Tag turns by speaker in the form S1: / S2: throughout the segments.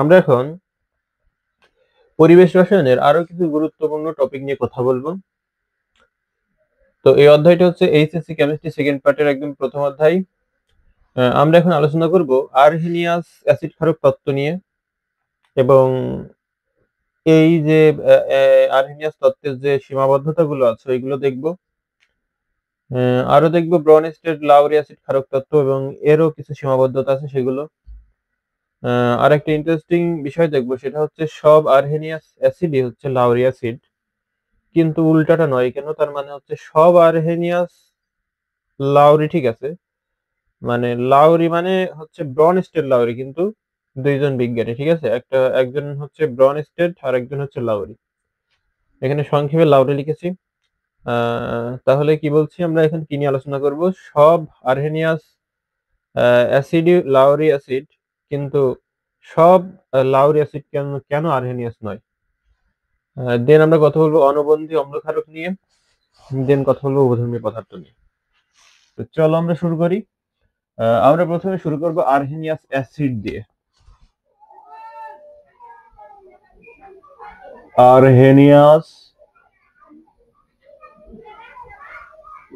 S1: আমরা এখন পরিবেশ রসায়নের আরো কিছু গুরুত্বপূর্ণ টপিক নিয়ে কথা বলবো। তো এই অধ্যায়টা হচ্ছে এইচএসসি কেমিস্ট্রি সেকেন্ড পার্টের একদম প্রথম অধ্যায়। আমরা এখন আলোচনা করব আরহেনিয়াস অ্যাসিড ক্ষারক তত্ত্ব নিয়ে, এবং এই যে আরহেনিয়াস তত্ত্বের যে সীমাবদ্ধতাগুলো আছে ওইগুলো দেখব। আরো দেখব ব্রনস্টেড লাউরি অ্যাসিড ক্ষারক তত্ত্ব এবং এরও কিছু সীমাবদ্ধতা আছে সেগুলো। আর একটা ইন্টারেস্টিং বিষয় দেখবো, সেটা হচ্ছে সব আরহেনিয়াস অ্যাসিডই হচ্ছে লাউরি অ্যাসিড, কিন্তু উল্টাটা নয় কেন। তার মানে হচ্ছে সব আরহেনিয়াস লাউরি, ঠিক আছে, মানে লাউরি মানে হচ্ছে ব্রনস্টেড লাউরি, কিন্তু দুইজন বিজ্ঞানী, ঠিক আছে, একজন হচ্ছে ব্রনস্টেড আর একজন হচ্ছে লাউরি। এখানে সংক্ষেপে লাউরি লিখেছি। তাহলে কি বলছি, আমরা এখন কি নিয়ে আলোচনা করব? সব আরহেনিয়াস অ্যাসিডই লাউরি অ্যাসিড, কিন্তু সব লাউরি অ্যাসিড কেন কেন আরহেনিয়াস নয়। দেন আমরা কথা বলবো অণুবন্ধী অম্লক্ষারক নিয়ে। দেন কথা বলবো উভধর্মী পদার্থ নিয়ে। তো চলো আমরা শুরু করি। আমরা প্রথমে শুরু করব আরহেনিয়াস অ্যাসিড দিয়ে। Arrhenius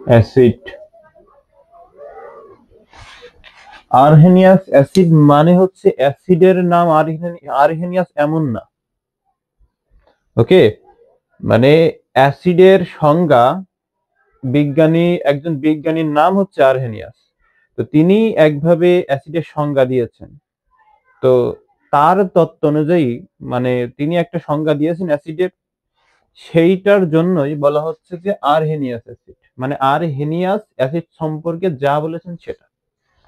S1: acid. আরহেনিয়াস অ্যাসিড মানে হচ্ছে অ্যাসিডের নাম আরহেনিয়াস এমন না, ওকে। মানে অ্যাসিডের সংজ্ঞা, একজন বিজ্ঞানীর নাম হচ্ছে আরহেনিয়াস। তো তিনি একভাবে অ্যাসিডের সংজ্ঞা দিয়েছেন। তো তার তত্ত্ব অনুযায়ী, মানে তিনি একটা সংজ্ঞা দিয়েছেন অ্যাসিডের, সেইটার জন্যই বলা হচ্ছে যে আরহেনিয়াস অ্যাসিড। মানে আরহেনিয়াস অ্যাসিড সম্পর্কে যা বলেছেন সেটা,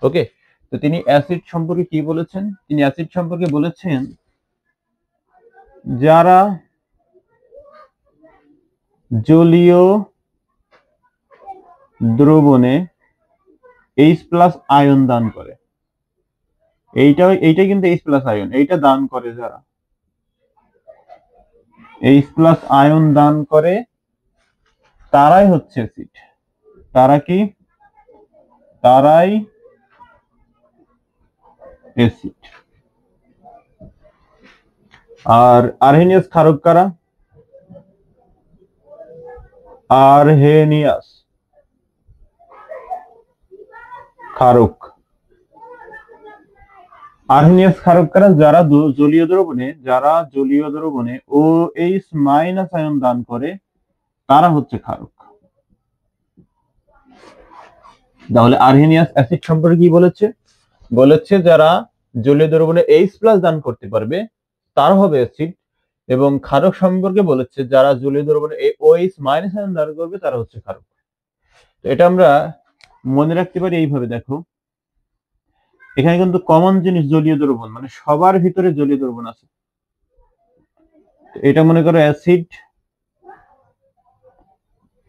S1: ওকে। তো তিনি অ্যাসিড সম্পর্কে কি বলেছেন? তিনি অ্যাসিড সম্পর্কে বলেছেন যারা জলীয় দ্রবণে H+ আয়ন দান করে। এইটা কিন্তু H+ আয়ন, এইটা দান করে যারা H+ আয়ন দান করে, তারাই হচ্ছে অ্যাসিড। তারা কি? তারাই অ্যাসিড। আর আরহেনিয়াস ক্ষারক কারা? আরহেনিয়াস ক্ষারক। আরহেনিয়াস ক্ষারক কারা? যারা জলীয় দ্রবণে OH- আয়ন দান করে, তারা হচ্ছে ক্ষারক। তাহলে আরহেনিয়াস অ্যাসিড সম্পর্কে কি বলেছে? বলেছে যারা জলীয় দ্রবণে H+ দান করতে পারবে তারা হবে অ্যাসিড, এবং ক্ষারক সম্পর্কে বলেছে যারা জলীয় দ্রবণে OH- আয়ন দান করবে তারা হচ্ছে ক্ষারক। তো এটা আমরা মনে রাখতে পারি এইভাবে। দেখো, এখানে কিন্তু কমন জিনিস জলীয় দ্রবণ, মানে সবার ভিতরে জলীয় দ্রবণ আছে। এটা মনে করো অ্যাসিড,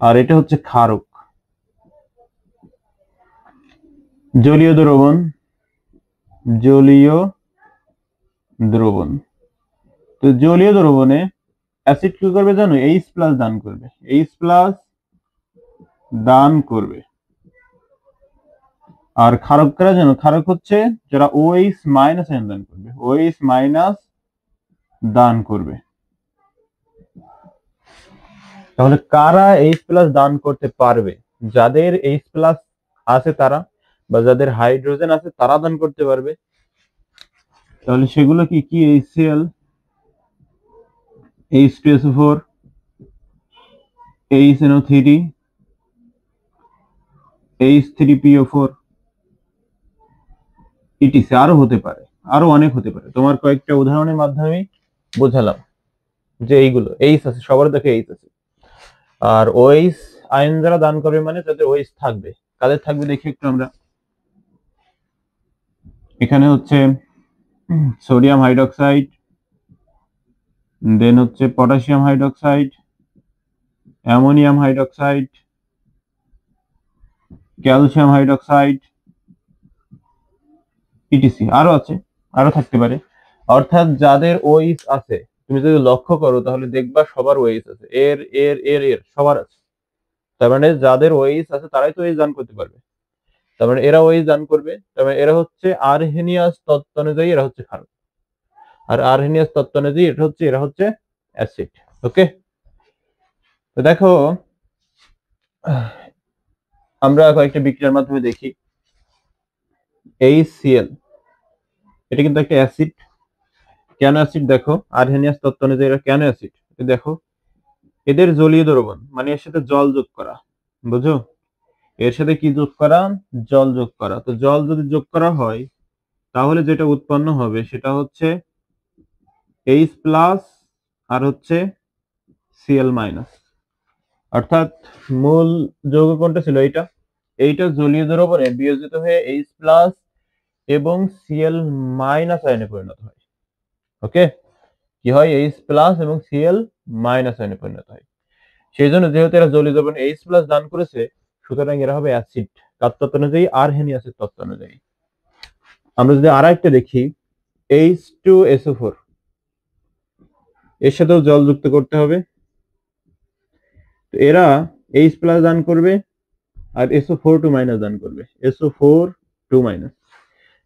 S1: আর এটা হচ্ছে ক্ষারক। জলীয় দ্রবণ, জলীয় দ্রবণ। তো জলীয় দ্রবণে অ্যাসিড কি করবে জানো? H+ দান করবে, H+ দান করবে। আর ক্ষারক কারা জানো? ক্ষারক হচ্ছে যারা OH- আয়ন দান করবে, OH- দান করবে। তাহলে কারা H+ দান করতে পারবে? যাদের H+ আছে তারা, বা যাদের হাইড্রোজেন আছে তারা দান করতে পারবে। তাহলে সেগুলো কি কি? HCl, H2SO4, HNO3, H3PO4, etc. আরো হতে পারে, আরো অনেক হতে পারে। তোমার কয়েকটা উদাহরণের মাধ্যমে বোঝালাম যে এইগুলো এইচ আছে, সবার দেখে এইচ আছে। আর ওএইচ আয়ন যারা দান করবে মানে তাদের ওএইচ থাকবে। কাদের থাকবে দেখি একটু আমরা। এখানে হচ্ছে সোডিয়াম হাইড্রোক্সাইড, দেন হচ্ছে potassium hydroxide, ammonium hydroxide, calcium hydroxide, etc. আরো আছে, আরো থাকতে পারে। অর্থাৎ যাদের ওএইচ আছে, তুমি যদি লক্ষ্য করো তাহলে দেখবা সবার ওএইচ আছে, এর এর এর এর সবার আছে। তার মানে যাদের ওএইচ আছে তারাই তো ওএইচ দান করতে পারবে। তার মানে এরা ওএইচ দান করবে, তার মানে এরা হচ্ছে আরহেনিয়াস তত্ত্ব অনুযায়ী এরা হচ্ছে ক্ষারক। আর আরহেনিয়াস তত্ত্ব অনুযায়ী এরা হচ্ছে অ্যাসিড। ওকে, তো দেখো আমরা কয়েকটা বিক্রিয়ার মাধ্যমে দেখি। HCl এটা কিন্তু একটা অ্যাসিড। কেন অ্যাসিড? দেখো আরহেনিয়াস তত্ত্ব অনুযায়ী এরা কেন অ্যাসিড দেখো, এদের জলীয় দ্রবণ মানে এর সাথে জল যোগ করা, বুঝো? এর সাথে কি যোগ করা? জল যোগ করা। তো জল যদি যোগ করা হয় তাহলে যেটা উৎপন্ন হবে সেটা হচ্ছে H প্লাস আর হচ্ছে Cl মাইনাস। অর্থাৎ মূল যৌগ কোনটা ছিল? এইটা জলীয় দ্রবণে বিয়োজিত হয়ে H প্লাস এবং Cl মাইনাস আয়নে পরিণত হয়। ওকে, কি হয়? H প্লাস এবং Cl মাইনাস আয়নে পরিণত হয়। সেই জন্য যেহেতু এরা জলীয় দ্রবণে H প্লাস দান করেছে, সুতরাং এরা হবে অ্যাসিড কার তত্ত্ব অনুযায়ী? আরহেনিয়াসের তত্ত্ব অনুযায়ী। আমরা যদি আরেকটা দেখি H2SO4, এর সাথেও জল যুক্ত করতে হবে। তো এরা H প্লাস দান করবে আর SO4 মাইনাস দান করবে, SO4 মাইনাস।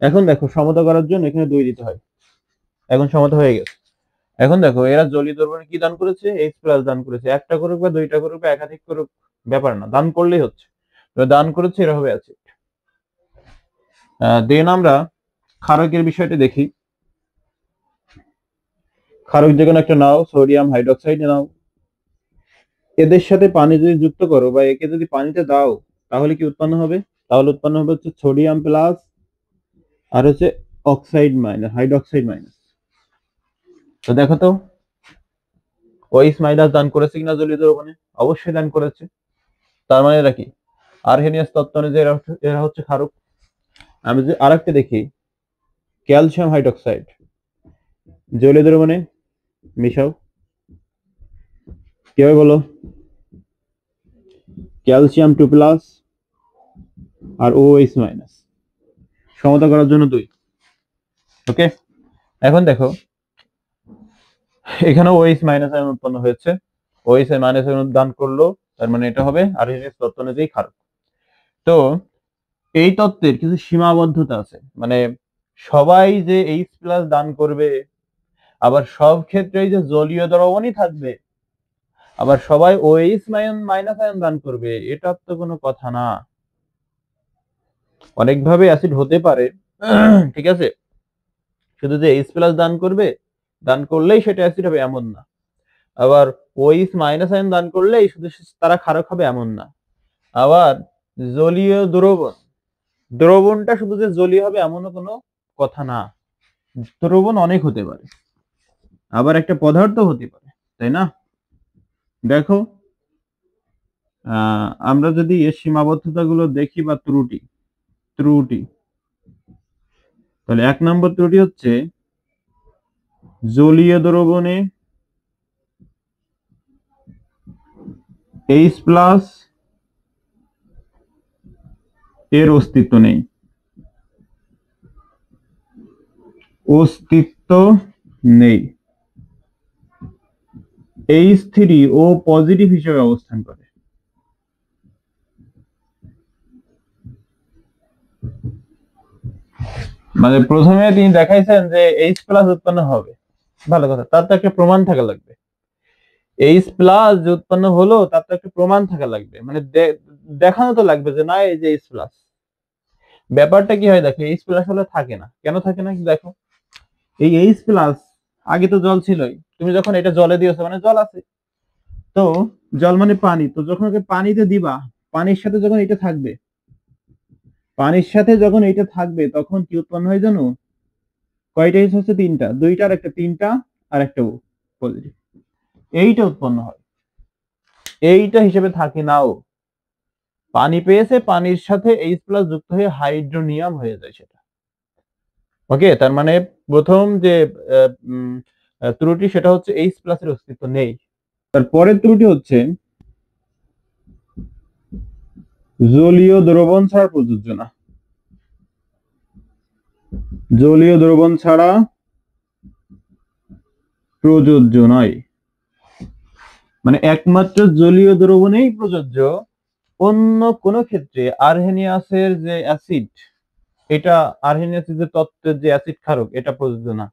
S1: এখন দেখো সমতা করার জন্য এখানে 2 দিতে হয়। এখন সমতা হয়ে গেছে। এখন দেখো এরা জলীয় দ্রবণে কি দান করেছে? H প্লাস দান করেছে। একটা করুক বা দুইটা করুক বা একাধিক করুক, ব্যাপার না, দান করলেই হচ্ছে। দান করেছে, এরা হবে অ্যাসিড। দেন আমরা ক্ষারকের বিষয়টা দেখি। ক্ষারক যে কোনো একটা নাও, সোডিয়াম হাইড্রোক্সাইড নাও, এদের সাথে পানি যদি যুক্ত করো বা একে যদি পানিতে দাও তাহলে কি উৎপন্ন হবে? তাহলে উৎপন্ন হবে হচ্ছে সোডিয়াম প্লাস আর হচ্ছে অক্সাইড মাইনাস, হাইড্রোক্সাইড মাইনাস। তো দেখো তো OH মাইনাস দান করেছে কিনা জলীয় দ্রবণে? অবশ্যই দান করেছে। তার মানে এরা কি? আরহেনিয়াস তত্ত্ব অনুযায়ী এরা হচ্ছে ক্ষারক। আমি যদি আরেকটা দেখি, ক্যালসিয়াম হাইড্রোক্সাইড, জলীয় দ্রবণে মিশাও, কি হবে বলো? ক্যালসিয়াম 2 প্লাস আর OH মাইনাস, সমতা করার জন্য 2। ওকে, এখন দেখো এখানে OH মাইনাস আয়ন উৎপন্ন হয়েছে। OH মাইনাস আয়ন দান করলো, তার মানে এটা হবে আরহেনিয়াস তত্ত্ব অনুযায়ী ক্ষারক। তো এই তত্ত্বের কিছু সীমাবদ্ধতা আছে, মানে সবাই যে H প্লাস দান করবে, আবার সব ক্ষেত্রেই যে জলীয় দ্রবণই থাকবে, আবার সবাই OH মাইনাস আয়ন দান করবে, এটা তো কোনো কথা না। অনেকভাবে অ্যাসিড হতে পারে, ঠিক আছে? শুধু যে H প্লাস দান করবে, দান করলেই সেটা অ্যাসিড হবে এমন না। আবার OH মাইনাস আয়ন দান করলেই শুধু তারা ক্ষারক হবে এমন না। আবার জলীয় দ্রবণটা শুধু যে জলীয় হবে এমনও কোনো কথা না। দ্রবণ অনেক হতে পারে, আবার একটা পদার্থ হতে পারে, তাই না? দেখো আমরা যদি এর সীমাবদ্ধতা গুলো দেখি বা ত্রুটি, তাহলে 1 নম্বর ত্রুটি হচ্ছে জলীয় দ্রবণে H প্লাস এর অস্তিত্ব নেই, H3O পজিটিভ হিসেবে অবস্থান করে। মানে প্রথমে তিনি দেখাইছেন যে H প্লাস উৎপন্ন হবে, ভালো কথা, তার তো একটা প্রমাণ থাকা লাগবে। H প্লাস যে উৎপন্ন হলো তার তো একটা প্রমাণ থাকা লাগবে, মানে দেখানো তো লাগবে যে না এই যে H প্লাস। ব্যাপারটা কি হয় দেখো, H প্লাস হলে থাকে না, কেন থাকে না? দেখো এই H প্লাস আগে তো জল ছিলই, তুমি যখন এটা জলে দিয়েছো মানে জল আছে, তো জল মানে পানি, তো যখন ওকে পানিতে দিবা, পানির সাথে যখন এটা থাকবে, তখন কি উৎপন্ন হয় জানো? কয়টা H হচ্ছে? 3টা, 2টা আর একটা, 3টা আর একটা O পজিটিভ, এইটা উৎপন্ন হয়। এইটা হিসেবে থাকে নাও, পানি পেয়েছে, পানির সাথে H প্লাস যুক্ত হয়ে হাইড্রোনিয়াম হয়ে যায় সেটা। ওকে, তার মানে প্রথম যে ত্রুটি সেটা হচ্ছে H প্লাস এর অস্তিত্ব নেই। তারপরের ত্রুটি হচ্ছে জলীয় দ্রবণ ছাড়া প্রযোজ্য না। জলীয় দ্রবণ ছাড়া প্রযোজ্য নয়, মানে একমাত্র জলীয় দ্রবণেই প্রযোজ্য, অন্য কোন ক্ষেত্রে আরহেনিয়াসের যে অ্যাসিড, এটা আরহেনিয়াসের যে তত্ত্বের যে অ্যাসিড ক্ষারক, এটা প্রযোজ্য না।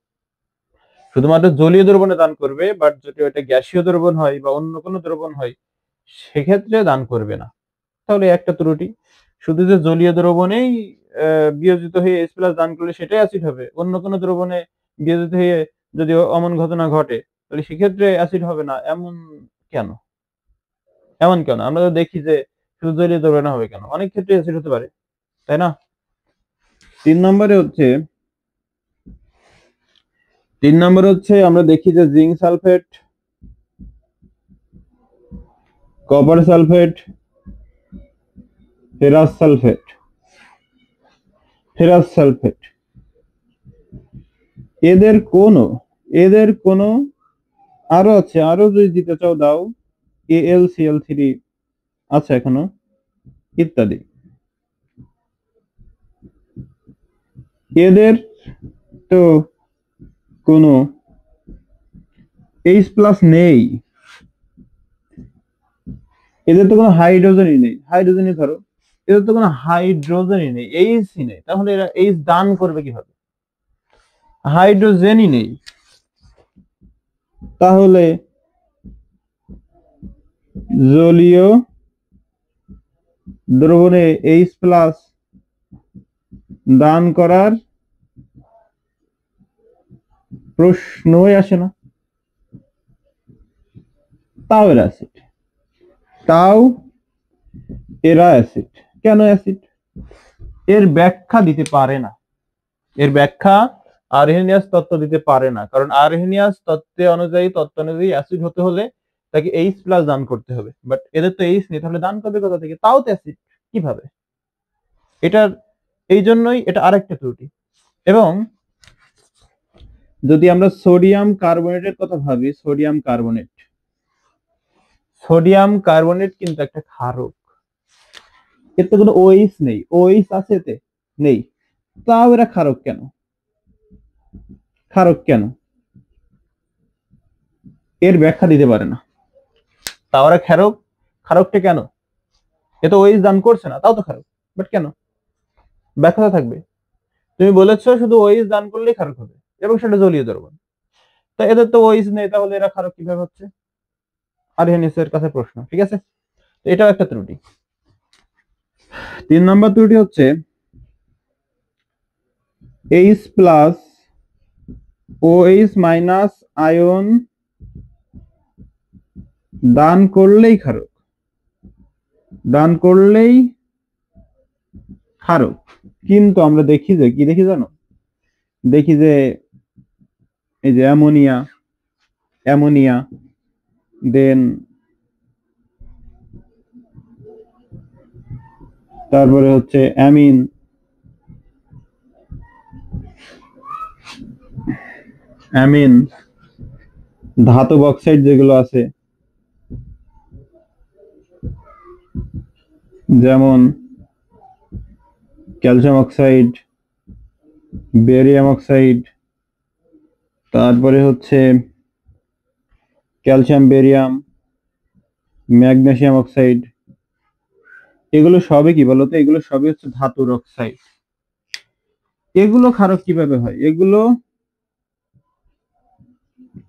S1: শুধুমাত্র জলীয় দ্রবণে দান করবে, বাট যদি ওটা গ্যাসীয় দ্রবণ হয় বা অন্য কোনো দ্রবণ হয় সেক্ষেত্রে দান করবে না। তাহলে একটা ত্রুটি। শুধু যে জলীয় দ্রবণেই বিয়োজিত হয়ে H+ দান করলে সেটাই অ্যাসিড হবে, অন্য কোনো দ্রবণে বিয়োজিত হয়ে যদি অমন ঘটনা ঘটে তাহলে সেক্ষেত্রে অ্যাসিড হবে না, এমন কেন? এমন কেন? আমরা তো দেখি যে শুধু জলীয় দ্রবণে হবে কেন, অনেক ক্ষেত্রে অ্যাসিড হতে পারে, তাই না? 3 নম্বরে হচ্ছে আমরা দেখি যে zinc sulphate, copper sulphate, ferrous sulphate এদের কোনো আরো আছে, আরো যদি দিতে চাও দাও, AlCl3 আছে এখনো, ইত্যাদি। এদের তো কোনো H+ নেই, এদের তো কোনো হাইড্রোজেনই নেই। হাইড্রোজেনই ধরো, এদের তো কোনো হাইড্রোজেনই নেই, এইচই নেই, তাহলে এরা এইচ দান করবে কিভাবে? হাইড্রোজেনই নেই, তাহলে জলীয় দ্রবণে H+ দান করার প্রশ্নই আসে না। তাও এরা অ্যাসিড। কেন অ্যাসিড? এর ব্যাখ্যা দিতে পারে না, এর ব্যাখ্যা আরহেনিয়াস তত্ত্ব দিতে পারে না, কারণ আরহেনিয়াস তত্ত্ব অনুযায়ী অ্যাসিড হতে হলে তাকে H+ দান করতে হবে, বাট এদের তো H নেই, তাহলে দান করবে কোথা থেকে? তাও তো অ্যাসিড, কিভাবে? এটার এই জন্যই এটা আরেকটা ত্রুটি। এবং যদি আমরা সোডিয়াম কার্বনেটের কথা ভাবি, সোডিয়াম কার্বনেট কিন্তু একটা ক্ষারক, এর তো কোনো OH নেই, OH আছে এতে? নেই, তাও এরা ক্ষারক কেন? এর ব্যাখ্যা দিতে পারে না। তাও এরা ক্ষারকটা কেন? এ তো OH দান করছে না, তাও তো ক্ষারক, বাট কেন? ব্যাখ্যা থাকবে। তুমি বলেছো শুধু OH দান করলেই ক্ষারক হবে, এবং সেটা জলীয় দ্রবণ। তা এদের তো OH নেই, তাহলে এরা ক্ষারক কিভাবে হচ্ছে? আরহেনিয়াসের কাছে প্রশ্ন, ঠিক আছে? এটাও একটা ত্রুটি। 3 নম্বর ত্রুটি হচ্ছে H+ OH- আয়ন দান করলেই ক্ষারক, কিন্তু আমরা দেখি যে কি দেখি জানো? দেখি যে এই যে অ্যামোনিয়া দেন তারপরে হচ্ছে অ্যামিন ধাতব অক্সাইড যেগুলো আছে, যেমন ক্যালসিয়াম অক্সাইড, বেরিয়াম অক্সাইড, তারপরে হচ্ছে ক্যালসিয়াম বেরিয়াম, ম্যাগনেসিয়াম অক্সাইড, এগুলো সবই কি বলতো? এগুলো সবই হচ্ছে ধাতুর অক্সাইড। এগুলো ক্ষারক কিভাবে হয়?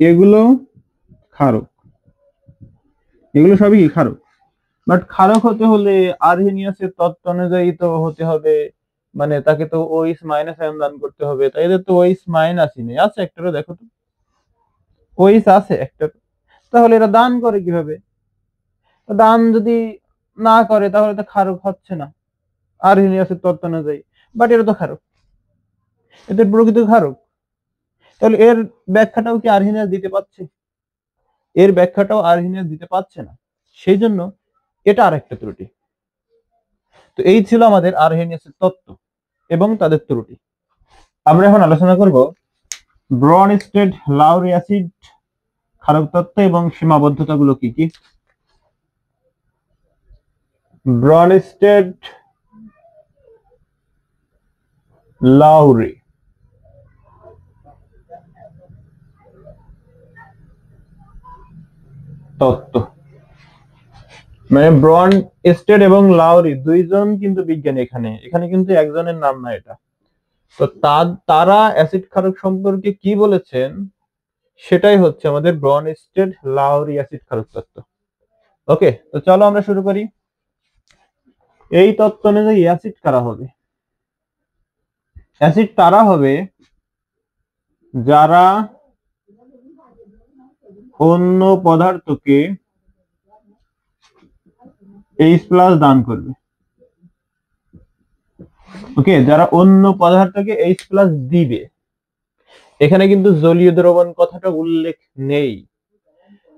S1: এগুলো ক্ষারক, এগুলো সবই কি ক্ষারক, বাট ক্ষারক হতে হলে আরহেনিয়াসের তত্ত্ব অনুযায়ী তো হতে হবে, মানে তাকে তো OH- আয়ন দান করতে হবে, তাই এদের তো OH- নেই, আছে একটারও, দেখো তো OH আছে একটা, তাহলে এরা দান করে কিভাবে? দান যদি না করে তাহলে তো ক্ষারক হচ্ছে না আরহেনিয়াসের তত্ত্ব অনুযায়ী, বাট এরা তো ক্ষারক, এদের প্রকৃত ক্ষারক। তাহলে এর ব্যাখ্যাটাও কি আরহেনিয়াস দিতে পারছে? এর ব্যাখ্যাটাও আরহেনিয়াস দিতে পারছে না, সেই জন্য এটা আরেকটা ত্রুটি। তো এই ছিল আমাদের আরহেনিয়াসের তত্ত্ব এবং তাদের ত্রুটি। আমরা এখন আলোচনা করব ব্রনস্টেড লাউরি অ্যাসিড ক্ষারক তত্ত্ব এবং সীমাবদ্ধতাগুলো কি কি। ব্রনস্টেড লাউরি তত্ত্ব, মানে ব্রনস্টেড এবং লাউরি দুইজন কিন্তু বিজ্ঞানী, এখানে কিন্তু একজনের নাম না এটা। তো তারা অ্যাসিড ক্ষারক সম্পর্কে কি বলেছেন সেটাই হচ্ছে আমাদের ব্রনস্টেড লাউরি অ্যাসিড ক্ষারক তত্ত্ব। ওকে, তো চলো আমরা শুরু করি। এই তত্ত্ব অনুযায়ী অ্যাসিড কারা হবে? অ্যাসিড তারা হবে যারা অন্য পদার্থকে H+ দান করবে। ওকে, যারা অন্য পদার্থকে H+ দিবে। এখানে কিন্তু জলীয় দ্রবণ কথাটা উল্লেখ নেই।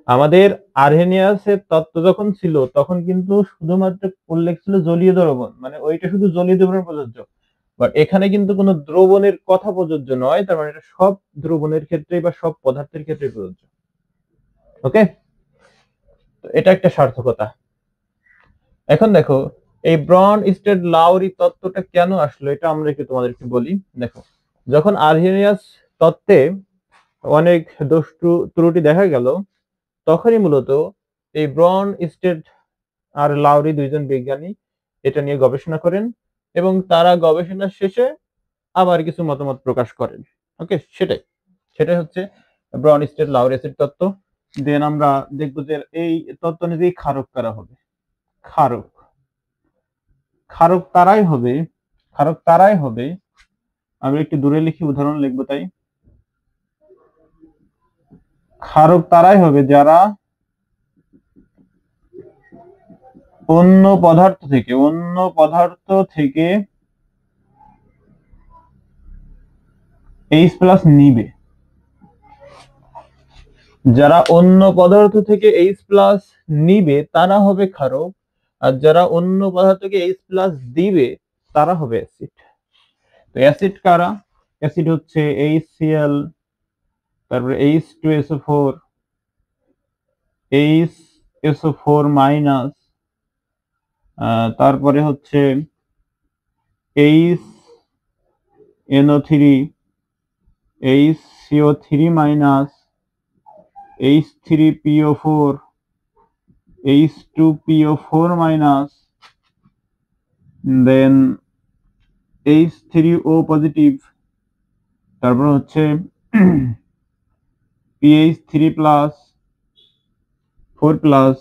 S1: আমাদের আর্হেনিয়াসের তত্ত্ব যখন ছিল তখন কিন্তু শুধুমাত্র উল্লেখ ছিল জলীয় দ্রবণ, মানে ওইটা শুধু জলীয় দ্রবণ প্রযোজ্য। বাট এখানে কিন্তু কোনো দ্রবণের কথা প্রযোজ্য নয়, তার মানে এটা সব দ্রবণের ক্ষেত্রে বা সব পদার্থের ক্ষেত্রে প্রযোজ্য। ওকে, তো এটা একটা সার্থকতা। এখন দেখো এই ব্রনস্টেড লাউরি তত্ত্বটা কেন আসলো এটা আমরা একটু তোমাদেরকে বলি। দেখো, যখন আর্হেনিয়াস তত্ত্বে অনেক দোষ ত্রুটি দেখা গেল, তখনই মূলত এই ব্রনস্টেড আর লাউরি দুইজন বিজ্ঞানী এটা নিয়ে গবেষণা করেন এবং তারা গবেষণার শেষে আবার কিছু মতামত প্রকাশ করেন। ওকে, সেটাই হচ্ছে ব্রনস্টেড লাউরি অ্যাসিড তত্ত্ব। দেন আমরা দেখবো যে এই তত্ত্ব অনুযায়ী ক্ষারক কারা হবে। ক্ষারক ক্ষারক তারাই হবে, আমি একটু দূরে লিখি, উদাহরণ লিখবো তাই। ক্ষারক তারাই হবে যারা অন্য পদার্থ থেকে H+ নিবে। যারা অন্য পদার্থ থেকে H+ নিবে তারা হবে ক্ষারক, আর যারা অন্য পদার্থকে H+ দিবে তারা হবে অ্যাসিড। তো অ্যাসিড কারা? অ্যাসিড হচ্ছে HCl, তারপরে H2SO4, HSO4-, তারপরে হচ্ছে HNO3, HCO3-, H3PO4, H2PO4-, দেন H3O পজিটিভ, তারপর হচ্ছে PH3+, 4+,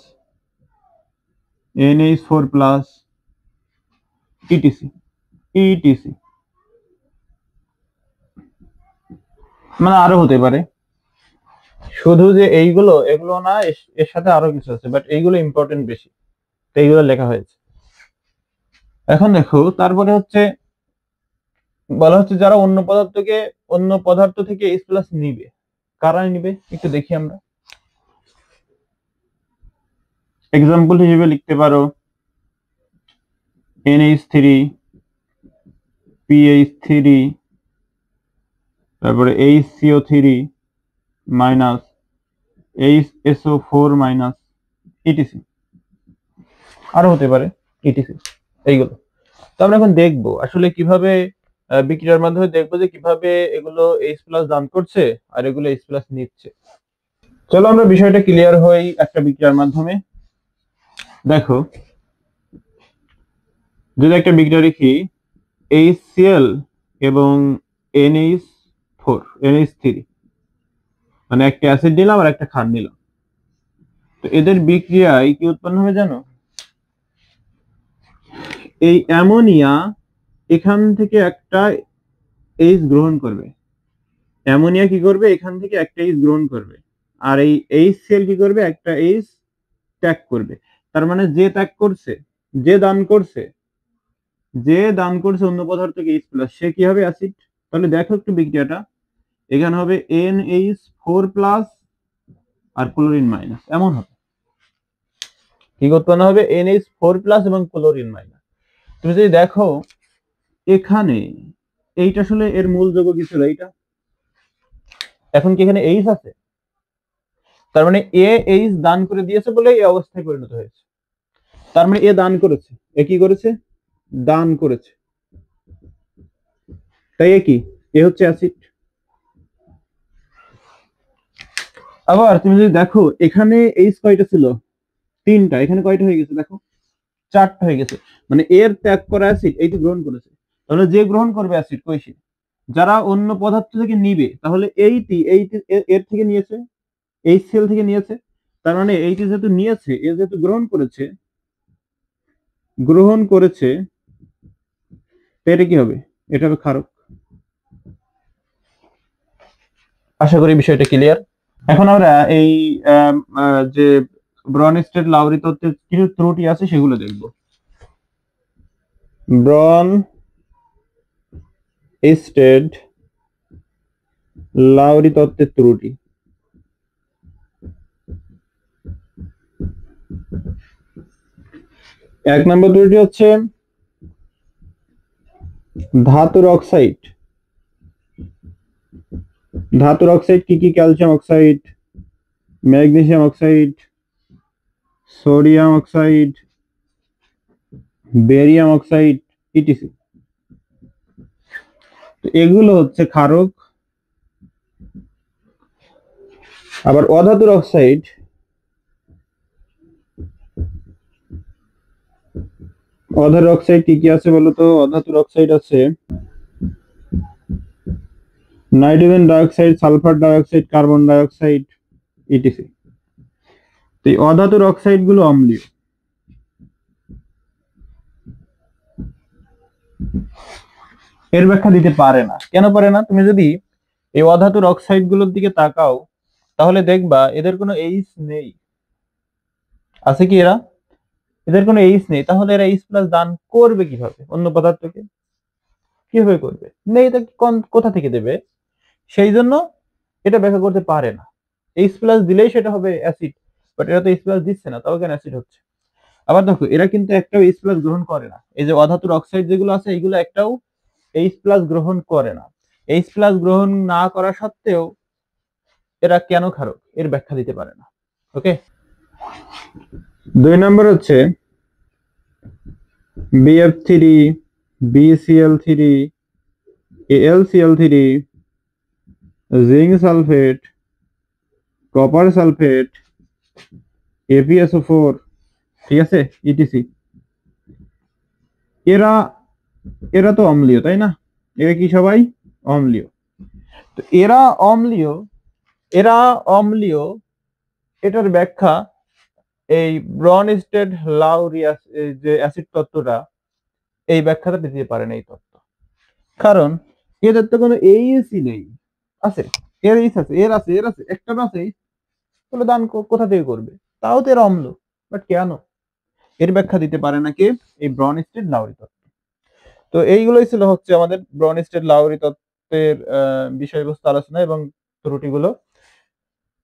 S1: NH4+, etc. মানে আরো হতে পারে, শুধু যে এগুলো না, এর সাথে আরো কিছু আছে, বাট এইগুলো ইম্পর্টেন্ট বেশি, তো এইগুলো লেখা হয়েছে। এখন দেখো, তারপরে হচ্ছে বলা হচ্ছে যারা অন্য পদার্থ থেকে H+ নিবে। কারা নিবে একটু দেখি আমরা। এক্সাম্পল হিসেবে লিখতে পারো NH3, PH3, তারপরে HCO3-, HSO4-, etc. আরো হতে পারে etc. এইগুলো তো আমরা এখন দেখবো আসলে কিভাবে বিক্রিয়ার মাধ্যমে দেখবো যে কিভাবে এগুলো H+ দান করছে আর এগুলো H+ নিচ্ছে। চলো আমরা বিষয়টা ক্লিয়ার হই একটা বিক্রিয়ার মাধ্যমে। দেখো, যদি একটা বিক্রিয়া লিখি HCl এবং NH3, মানে একটা অ্যাসিড নিলাম আর একটা ক্ষার নিলাম, তো এদের বিক্রিয়ায় কি উৎপন্ন হবে জানো? এই অ্যামোনিয়া এখান থেকে একটা H গ্রহণ করবে, অ্যামোনিয়া কি করবে এখান থেকে একটা H গ্রহণ করবে, আর এই HCl কি করবে একটা H ত্যাগ করবে। তার মানে যে ত্যাগ করছে, যে দান করছে অন্য পদার্থকে H+, সে কি হবে অ্যাসিড। তাহলে দেখো একটু বিক্রিয়াটা, এখানে হবে NH4+ আর ক্লোরিন-, এমন হবে। কি উৎপন্ন হবে? NH4+ এবং ক্লোরিন-। তুমি যদি দেখো এখানে এইটা আসলে এর মূল যৌগ কি ছিল? এইটা। এখন কি এখানে H আছে? তার মানে এ H দান করে দিয়েছে বলে এই অবস্থায় পরিণত হয়েছে। তার মানে এ দান করেছে, এ কি করেছে? দান করেছে। তাই এ হচ্ছে অ্যাসিড। আবার তুমি যদি দেখো এখানে H কয়টা ছিল? 3টা। এখানে কয়টা হয়ে গেছে দেখো? 4টা হয়ে গেছে। মানে এর ত্যাগ করা অ্যাসিড এইটি গ্রহণ করেছে। তাহলে যে গ্রহণ করবে অ্যাসিড কই সে? যারা অন্য পদার্থ থেকে নিবে, তাহলে এইটি এর থেকে নিয়েছে, HCl থেকে নিয়েছে, তার মানে এইটি যেহেতু নিয়েছে, এ যেহেতু গ্রহণ করেছে, এটা কি হবে? এটা হবে ক্ষারক। আশা করি বিষয়টা ক্লিয়ার। এখন আমরা এই যে ব্রনস্টেড লাউরি তত্ত্বের কিছু ত্রুটি আছে সেগুলো দেখব। ব্রনস্টেড লাউরি তত্ত্বের ত্রুটি। এক নম্বর ত্রুটি হচ্ছে ধাতুর অক্সাইড। ধাতুর অক্সাইড কি কি? Calcium oxide, magnesium oxide, sodium oxide, barium oxide, etc. তো এগুলো হচ্ছে ক্ষারক। আবার অধাতুর অক্সাইড, অধাতুর অক্সাইড কি কি আছে বলতো? অধাতুর অক্সাইড আছে nitrogen dioxide, sulphur dioxide, carbon dioxide, etc. তো এই অধাতুর অক্সাইড গুলো অম্লীয়। এর ব্যাখ্যা দিতে পারে না। কেন পারে না? তুমি যদি এই অধাতুর অক্সাইড গুলোর দিকে তাকাও, তাহলে দেখবা এদের কোনো এইচ নেই। আছে কি এরা? এদের কোনো এইচ নেই। তাহলে এরা এইচ প্লাস দান করবে কিভাবে অন্য পদার্থকে? কিভাবে করবে? নেই তো কোথা থেকে দেবে? সেই জন্য এটা ব্যাখ্যা করতে পারে না। এইচ প্লাস দিলেই সেটা হবে অ্যাসিড, বাট এরা তো এইচ প্লাস দিচ্ছে না, তাও কেন অ্যাসিড হচ্ছে? আবার দেখো, এরা কিন্তু একটাও এইচ প্লাস গ্রহণ করে না। এই যে অধাতুর অক্সাইড যেগুলো আছে, এগুলো একটাও এইচ প্লাস গ্রহণ করে না। এইচ প্লাস গ্রহণ না করা সত্ত্বেও এরা কেন ক্ষারক, এর ব্যাখ্যা দিতে পারে না। ওকে, 2 নম্বর হচ্ছে BF3, BCl3, AlCl3, zinc sulphate, copper sulphate, ApSO4, ঠিক আছে, ইটিসি। এরা এরা তো অম্লীয়, তাই না? এরা কি সবাই অম্লীয়? তো এরা অম্লীয়, এরা অম্লীয়, এটার ব্যাখ্যা এই ব্রনস্টেড লাউরি যে অ্যাসিড তত্ত্বটা, এই ব্যাখ্যাটা দিতে পারে না এই তত্ত্ব। কারণ এদের তো কোনো এইচই নেই। আছে, এর এইচ আছে, এর আছে, এর আছে, একটা আছে, তাহলে দান কোথা থেকে করবে? তাও তো এর অম্ল, বাট কেন? এর ব্যাখ্যা দিতে পারে না কে? এই ব্রনস্টেড লাউরি তত্ত্ব। তো এইগুলোই ছিল হচ্ছে আমাদের ব্রনস্টেড লাউরি তত্ত্বের বিষয়বস্তু আলোচনা এবং ত্রুটিগুলো।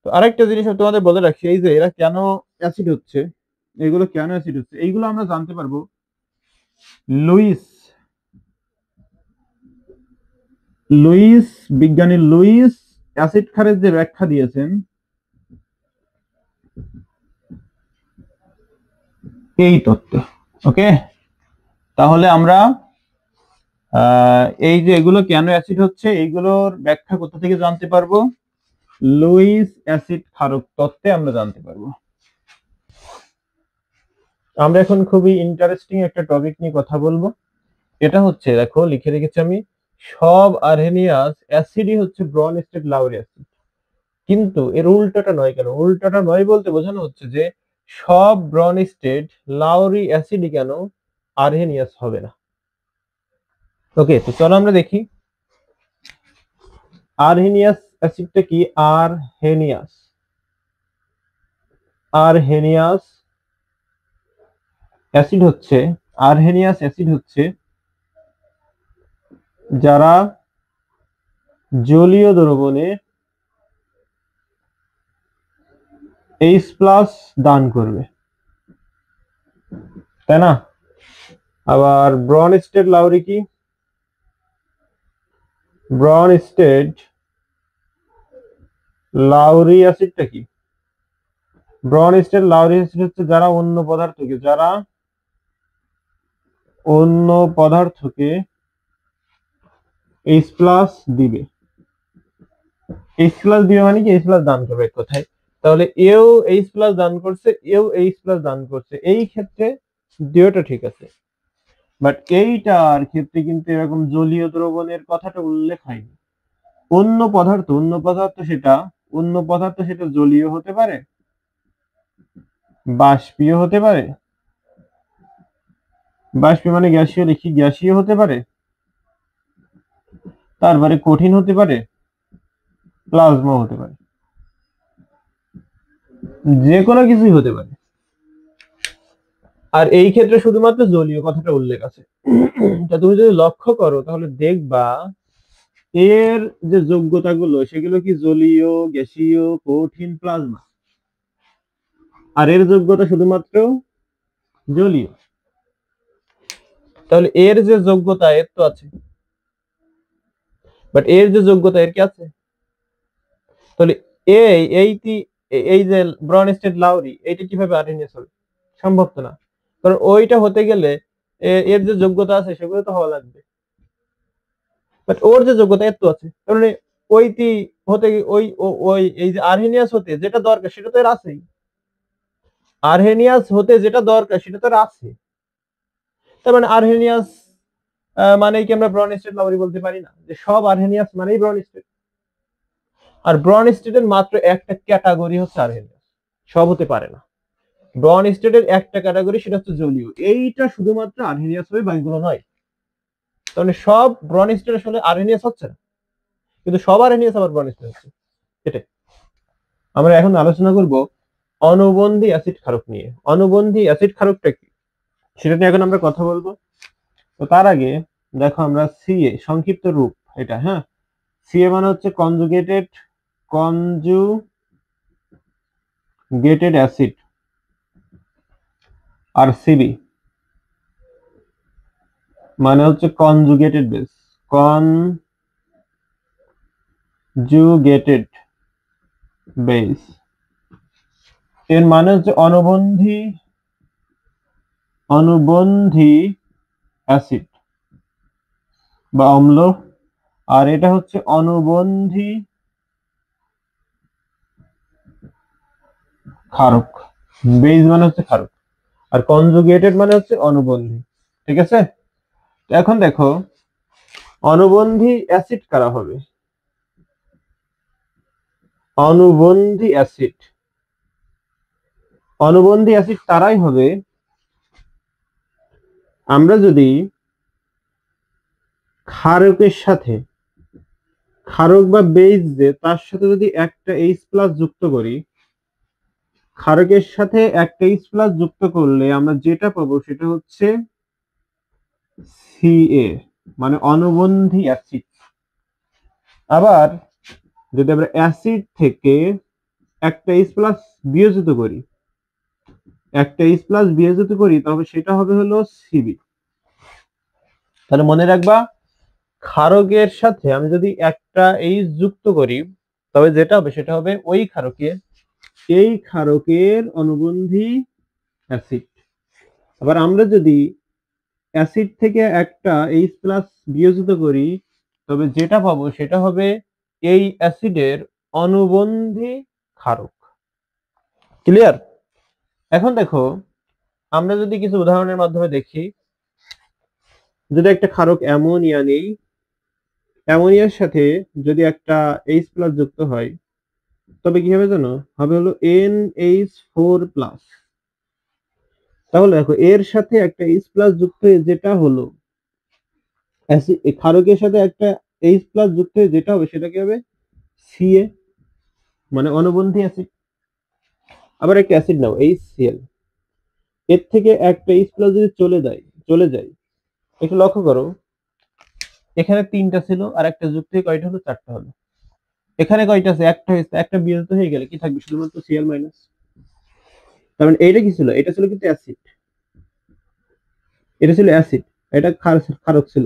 S1: তো আরেকটা জিনিস আমি তোমাদের বলে রাখি, এই যে এরা কেন অ্যাসিড হচ্ছে, এইগুলো কেন অ্যাসিড হচ্ছে, এইগুলো আমরা জানতে পারবো লুইস লুইস বিজ্ঞানী লুইস অ্যাসিড ক্ষারের যে ব্যাখ্যা দিয়েছেন এই তত্ত্বে। ওকে, তাহলে আমরা এই যে এগুলো কেন অ্যাসিড হচ্ছে, এইগুলোর ব্যাখ্যা কোথা থেকে জানতে পারবো? লুইস অ্যাসিড ক্ষারক তত্ত্বে আমরা জানতে পারবো। আমরা এখন খুবই ইন্টারেস্টিং একটা টপিক নিয়ে কথা বলবো। এটা হচ্ছে, দেখো লিখে রেখেছি আমি, সব আরহেনিয়াস অ্যাসিডই হচ্ছে ব্রনস্টেড লাউরি অ্যাসিড। কিন্তু এর উল্টাটা নয়। কেন উল্টাটা নয় বলতে বোঝানো হচ্ছে যে সব ব্রনস্টেড লাউরি অ্যাসিডই কেন আরহেনিয়াস হবে না। ওকে, তো চলো আমরা দেখি আরহেনিয়াস অ্যাসিডটা কি। আরহেনিয়াস অ্যাসিড হচ্ছে আরহেনিয়াস অ্যাসিড হচ্ছে যারা জলীয় দ্রবণে এইচ প্লাস দান করবে, তাই না? আবার ব্রনস্টেড লাউরি কি? ব্রনস্টেড লাউরি অ্যাসিডটা কি? ব্রনস্টেড লাউরি অ্যাসিড হচ্ছে যারা অন্য পদার্থকে এইচ প্লাস দিবে। এইচ প্লাস দিবে মানে কি? এইচ প্লাস দান করবে এক কথায়। তাহলে এও এইচ প্লাস দান করছে, এও এইচ প্লাস দান করছে, এই ক্ষেত্রে দুটোটা ঠিক আছে। বাট এইটার ক্ষেত্রে কিন্তু এরকম জলীয় দ্রবণের কথাটা উল্লেখ হয়নি। অন্য পদার্থ সেটা জলীয় হতে পারে, বাষ্পীয় হতে পারে, বাষ্পীয় মানে গ্যাসীয়, লিখি গ্যাসীয় হতে পারে, তারপরে কঠিন হতে পারে, প্লাজমা হতে পারে, যে কোনো কিছুই হতে পারে। আর এই ক্ষেত্রে শুধুমাত্র জলীয় কথাটা উল্লেখ আছে। তা তুমি যদি লক্ষ্য করো তাহলে দেখবা এর যে যোগ্যতাগুলো সেগুলো কি জলীয়, গ্যাসীয়, কঠিন, প্লাজমা। আর এর যোগ্যতা শুধুমাত্র জলীয়। তাহলে এর যে যোগ্যতা এর তো আছে, বাট এর যে যোগ্যতা এর কি আছে? তাহলে এই যে ব্রনস্টেড লাউরি এইটা কিভাবে আরএনএস হবে? সম্ভব তো না, কারণ ওইটা হতে গেলে এর যে যোগ্যতা আছে সেগুলো তো হওয়া লাগবে। বাট ওর যে যোগ্যতা এর তো আছে, তার মানে ওইটি হতে ওই এই যে আরহেনিয়াস হতে যেটা দরকার সেটা তো এর আছেই। আরহেনিয়াস হতে যেটা দরকার সেটা তো এর আছে। তার মানে আরহেনিয়াস মানে কি আমরা ব্রনস্টেড লাউরি বলতে পারি না যে সব আরহেনিয়াস মানেই ব্রনস্টেড? আর ব্রনস্টেডের মাত্র একটা ক্যাটাগরি হচ্ছে আরহেনিয়াস, সব হতে পারে না। ব্রনস্টেডের একটা ক্যাটাগরি সেটা হচ্ছে জলীয়, এইটা শুধুমাত্র আরহেনিয়াস হবে, বাকিগুলো নয়। তার মানে সব ব্রনস্টেড আসলে আরহেনিয়াস হচ্ছে না, কিন্তু সব আরহেনিয়াস আবার ব্রনস্টেড হচ্ছে। এটাই আমরা এখন আলোচনা করব অনুবন্ধী অ্যাসিড ক্ষারক নিয়ে। অনুবন্ধী অ্যাসিড ক্ষারকটা কি সেটা নিয়ে এখন আমরা কথা বলবো। তো তার আগে দেখো আমরা সিএ সংক্ষিপ্ত রূপ এটা, হ্যাঁ, সিএ মানে হচ্ছে কনজুগেটেড অ্যাসিড, আর সিবি মানে হচ্ছে কনজুগেটেড বেস, কনজুগেটেড বেস। এর মানে হচ্ছে অনুবন্ধী অ্যাসিড বা অম্ল, আর এটা হচ্ছে অনুবন্ধী ক্ষারক। বেস মানে হচ্ছে ক্ষারক, আর কনজুগেটেড মানে হচ্ছে অনুবন্ধী। ঠিক আছে, এখন দেখো অনুবন্ধী অ্যাসিড কারা হবে? অনুবন্ধী অ্যাসিড তারাই হবে আমরা যদি ক্ষারকের সাথে, ক্ষারক বা বেস যে তার সাথে যদি একটা H+ যুক্ত করি, ক্ষারকের সাথে একটা H+ যুক্ত করলে আমরা যেটা পাবো সেটা হচ্ছে সিএ মানে অনুবন্ধী অ্যাসিড। আবার যদি আমরা অ্যাসিড থেকে একটা H+ বিয়োজিত করি, তবে সেটা হবে হলো সিবি। তাহলে মনে রাখবা ক্ষারকের সাথে আমি যদি একটা H যুক্ত করি তবে যেটা হবে সেটা হবে এই ক্ষারকের অনুবন্ধী অ্যাসিড। আবার আমরা যদি অ্যাসিড থেকে একটা H+ বিয়োজিত করি তবে যেটা পাবো সেটা হবে এই অ্যাসিডের অনুবন্ধী ক্ষারক। ক্লিয়ার? এখন দেখো আমরা যদি কিছু উদাহরণের মাধ্যমে দেখি, যদি একটা ক্ষারক অ্যামোনিয়া নেই, অ্যামোনিয়ার সাথে যদি একটা H+ যুক্ত হয় তবে কি হবে জানো? হবে হলো NH4+। তাহলে দেখো এর সাথে একটা H+ যুক্ত হয়ে যেটা হলো ক্ষারকের সাথে একটা H+ যুক্ত হয়ে যেটা হবে সেটা কি হবে? সিএ মানে অনুবন্ধী অ্যাসিড। আবার একটা অ্যাসিড নাও HCl, এর থেকে একটা H+ যদি চলে যায়, একটু লক্ষ্য করো এখানে 3টা ছিল আর একটা যুক্ত হয়ে কয়টা হলো? 4টা হলো। এখানে কয়টা আছে? একটা হয়েছে, একটা বিয়োজিত হয়ে গেলে কি থাকবে? শুধুমাত্র Cl-। তার মানে এইটা কি ছিল? এটা ছিল কিন্তু অ্যাসিড, এটা ক্ষারক ছিল।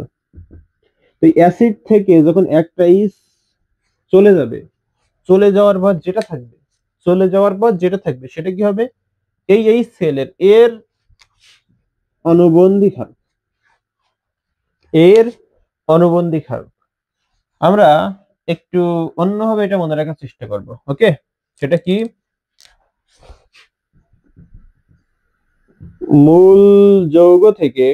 S1: তো অ্যাসিড থেকে যখন একটা চলে যাবে, চলে যাওয়ার পর যেটা থাকবে সেটা কি হবে? এই সেলের এর অনুবন্ধী ক্ষারক, আমরা একটু অন্যভাবে এটা মনে রাখার চেষ্টা করব। ওকে, সেটা কি? মূল যৌগ থেকে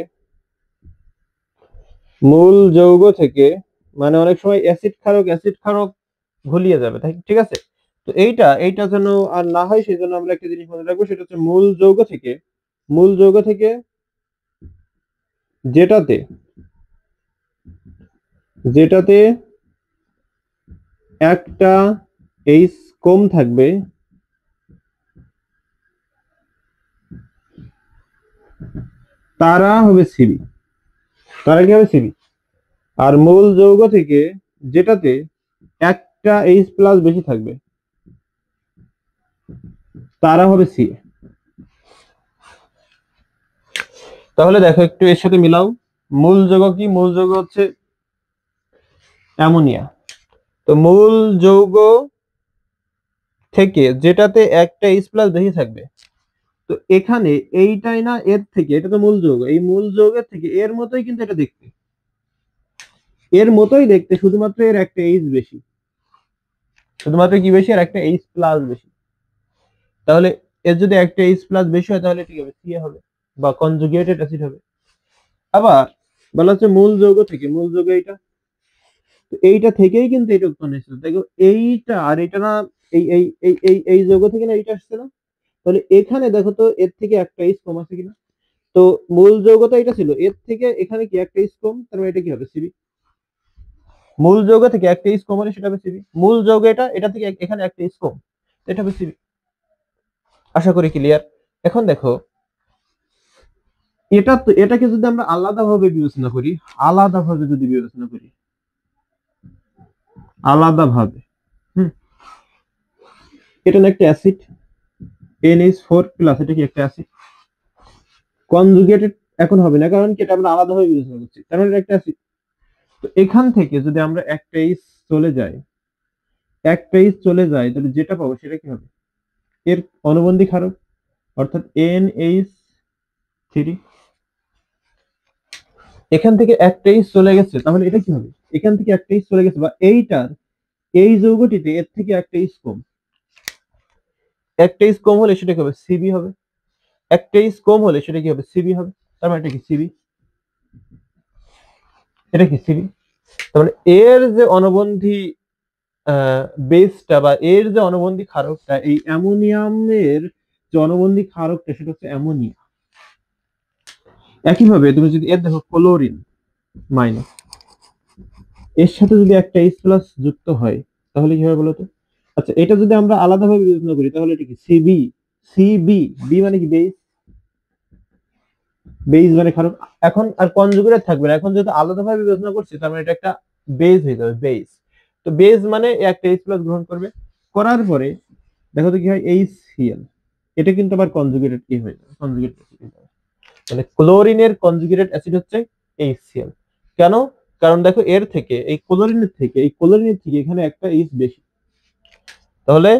S1: মূল যৌগ থেকে, মানে অনেক সময় অ্যাসিড ক্ষারক ঘুলিয়ে যাবে, তাই ঠিক আছে। তো এইটা যেন আর না হয় সেই জন্য আমরা একটা জিনিস মনে রাখবো, সেটা হচ্ছে মূল যৌগ থেকে যেটাতে যেটাতে একটা এইচ কম থাকবে তারা হবে সিবি। তারা কি হবে? সিবি। আর মূল যৌগ থেকে যেটাতে একটা এইচ প্লাস বেশি থাকবে তারা হবে সি। তাহলে দেখো একটু এর সাথে মিলাও। মূল যৌগ কি? মূল যৌগ হচ্ছে অ্যামোনিয়া। তো মূল যৌগ থেকে যেটাতে একটা এইচ প্লাস বেশি থাকবে, তো এখানে এইটাই না, এর থেকে, এটা তো মূল যৌগ, এই মূল যৌগের থেকে এর মতোই কিন্তু এটা দেখতে, এর মতোই দেখতে, শুধুমাত্র এর একটা এইচ বেশি, শুধুমাত্র কি বেশি? আর একটা এইচ প্লাস বেশি। তাহলে এর যদি একটা এইচ প্লাস বেশি হয় তাহলে ঠিক হবে, সি হবে, বা কনজুগেটেড অ্যাসিড হবে। আবার বলা হচ্ছে মূল যৌগ থেকে, মূল যৌগ এইটা, তো এইটা থেকেই কিন্তু এটা উৎপন্ন হয়েছিল, দেখো এইটা আর এটা না, এই যৌগ থেকে না এইটা আসছে না, তাহলে এখানে দেখো তো এর থেকে একটা এইচ কম আছে কিনা। তো মূল যৌগ তো এটা ছিল, এর থেকে এখানে কি একটা এইচ কম, তার মানে এটা কি হবে? সিবি। মূল যৌগ থেকে একটা এইচ কম হলে সেটা হবে সিবি। মূল যৌগ এটা থেকে এখানে একটা এইচ কম, এটা হবে সিবি। আশা করি ক্লিয়ার। এখন দেখো, এটাকে যদি আমরা আলাদাভাবে বিবেচনা করি, আলাদাভাবে যদি বিবেচনা করি, আলাদাভাবে, হুম, এটা না একটা অ্যাসিড, NH4 প্লাস, এটা কি একটা অ্যাসিড? কনজুগেটেড এখন হবে না, কারণ কি এটা আমরা আলাদাভাবে বিবেচনা করছি, তার মানে এটা একটা অ্যাসিড। তো এখান থেকে যদি আমরা একটা এইচ চলে যাই, তাহলে যেটা পাবো সেটা কি হবে? এর অনুবন্ধী ক্ষারক, অর্থাৎ NH3। এখান থেকে একটা এইচ চলে গেছে, তাহলে এটা কি হবে? এখান থেকে একটা এইচ চলে গেছে, বা এই যৌগটিতে এর থেকে একটা এইচ কম, একটা এইচ কম হলে সেটা কি হবে? সিবি হবে। একটা এইচ কম হলে সেটা কি হবে? সিবি হবে। তার মানে এটা কি? সিবি। এটা কি? সিবি। তার মানে এর যে অনুবন্ধী বেসটা, বা এর যে অনুবন্ধী ক্ষারকটা, এই অ্যামোনিয়ামের যে অনুবন্ধী ক্ষারকটা সেটা হচ্ছে অ্যামোনিয়া। একইভাবে তুমি যদি এর দেখো ক্লোরিন মাইনাস, এর সাথে যদি একটা এইচ প্লাস যুক্ত হয় তাহলে কি হবে বলো তো? আচ্ছা, এটা যদি আমরা আলাদাভাবে বিবেচনা করি তাহলে এটা কি? সিবি। বি মানে কি? বেস। বেস মানে ক্ষারক। এখন আর কনজুগেটেড থাকবে না, এখন যেহেতু আলাদাভাবে বিবেচনা করছি তার মানে এটা একটা বেস হয়ে যাবে, বেস। তো বেস মানে একটা এইচ প্লাস গ্রহণ করবে, করার পরে দেখো তো কি হয়? HCl। এটা কিন্তু আবার কনজুগেটেড কি হয়ে যাবে? কনজুগেটেড অ্যাসিড হয়ে যাবে। মানে ক্লোরিনের কনজুগেটেড অ্যাসিড হচ্ছে HCl। কেন? কারণ দেখো এর থেকে, এই ক্লোরিনের থেকে এখানে একটা এইচ বেশি, তাহলে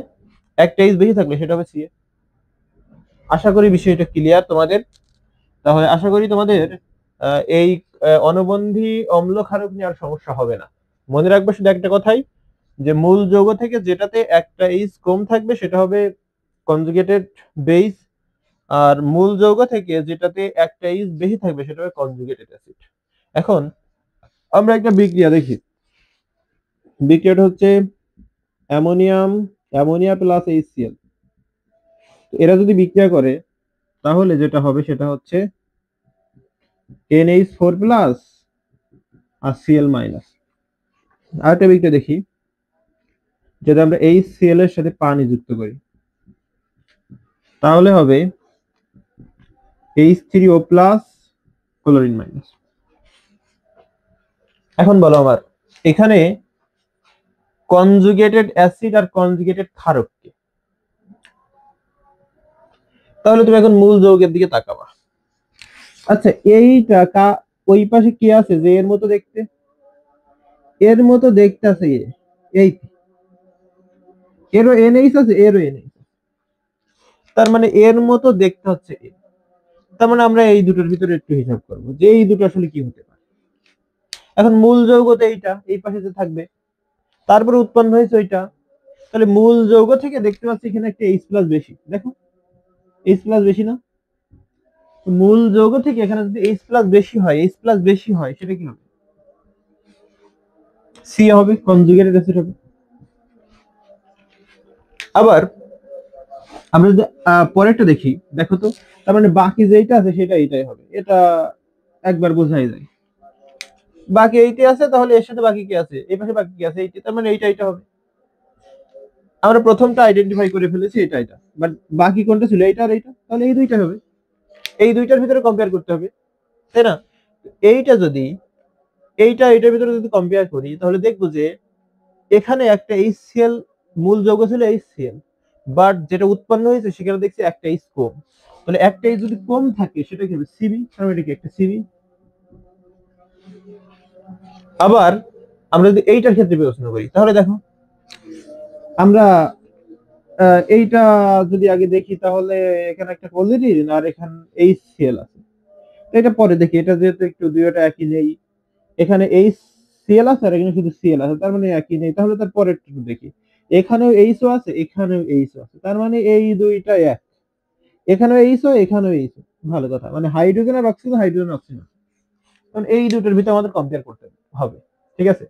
S1: একটা এইচ বেশি থাকলে সেটা হবে Ca। আশা করি বিষয়টা ক্লিয়ার তোমাদের। তাহলে আশা করি তোমাদের এই অনুবন্ধী অম্ল ক্ষারক নিয়ে আর সমস্যা হবে না। মনে রাখবে শুধু একটা কথাই, যে মূল যৌগ থেকে যেটাতে একটা এইচ কম থাকবে সেটা হবে কনজুগেটেড বেস, আর মূল যৌগ থেকে যেটাতে একটা এইচ বেশি থাকবে সেটা হবে কনজুগেটেড অ্যাসিড। এখন আমরা একটা বিক্রিয়া দেখি। বিক্রিয়াটা হচ্ছে অ্যামোনিয়া প্লাস HCl। এরা যদি বিক্রিয়া করে তাহলে যেটা হবে সেটা হচ্ছে NH4 প্লাস আর Cl মাইনাস। আরেকটা বিক্রিয়া দেখি, যদি আমরা HCl এর সাথে পানি যুক্ত করি তাহলে হবে H3O প্লাস ক্লোরিন মাইনাস। এখন বলো আমার, এখানে কনজুগেটেড অ্যাসিড আর কনজুগেটেড ক্ষারক কি? তাহলে তুমি এখন মূল যৌগের দিকে তাকাবা। আচ্ছা, ওই পাশে কি আছে যে এর মতো দেখতে? এর মতো দেখতে আছে এই, এরও NH আছে, এরও NH। তার মানে এর মতো দেখতে হচ্ছে এ। তার মানে আমরা এই দুটোর ভিতরে একটু হিসাব করবো যে এই দুটো আসলে কি হতে পারে। এখন মূল যৌগ তো এইটা, এই পাশে যে থাকবে, তারপরে উৎপন্ন হয়েছে ওইটা, তাহলে মূল যৌগ থেকে দেখতে পাচ্ছি এখানে একটা এইচ প্লাস বেশি, দেখো এইচ প্লাস বেশি না? মূল যৌগ থেকে এখানে যদি এইচ প্লাস বেশি হয় সেটা কি হবে? সি হবে, কনজুগেটেড অ্যাসিড হবে। আবার আমরা যদি পরেরটা দেখি, দেখো তো, তার মানে বাকি যেটা আছে সেটা এটাই হবে, এটা একবার বোঝাই যায়। বাকি এইটা আছে, তাহলে এর সাথে বাকি কি আছে, এই পাশে বাকি কি আছে, এইটা, তার মানে এইটা হবে। আমরা প্রথমটা আইডেন্টিফাই করে ফেলেছি, এটা, বাট বাকি কোনটা ছিল, এইটা আর এইটা, তাহলে এই দুইটা হবে। এই দুইটার ভিতরে কম্পেয়ার করতে হবে, তাই না? এইটা যদি এটার ভিতরে যদি কম্পেয়ার করি, তাহলে দেখবো যে এখানে একটা HCl মূল যৌগ ছিল HCl, বাট যেটা উৎপন্ন হয়েছে সেখানে দেখছি একটা H কম। তাহলে একটা H যদি কম থাকে সেটা কি হবে, সিবি, কারণ এটা কি একটা সিবি। আবার আমরা যদি এইটার ক্ষেত্রে বিবেচনা করি, তাহলে দেখো আমরা এইটা যদি আগে দেখি, তাহলে এখানে একটা পজিটিভ আর এখানে HCl আছে। এটা পরে দেখি, এটা যেহেতু একটু দুইটা একই নেই, এখানে HCl আছে আর এখানে শুধু Cl আছে, তার মানে একই নেই। তাহলে তার পরে একটু দেখি, এখানেও H আছে, এখানেও H আছে, তার মানে এই দুইটা এক। এখানেও H, এখানেও H। ভালো কথা, মানে হাইড্রোজেন আর অক্সিজেন, হাইড্রোজেন অক্সিজেন, কারণ এই দুটোর ভিতরে আমাদের কম্পেয়ার করতে হবে। ঠিক আছে,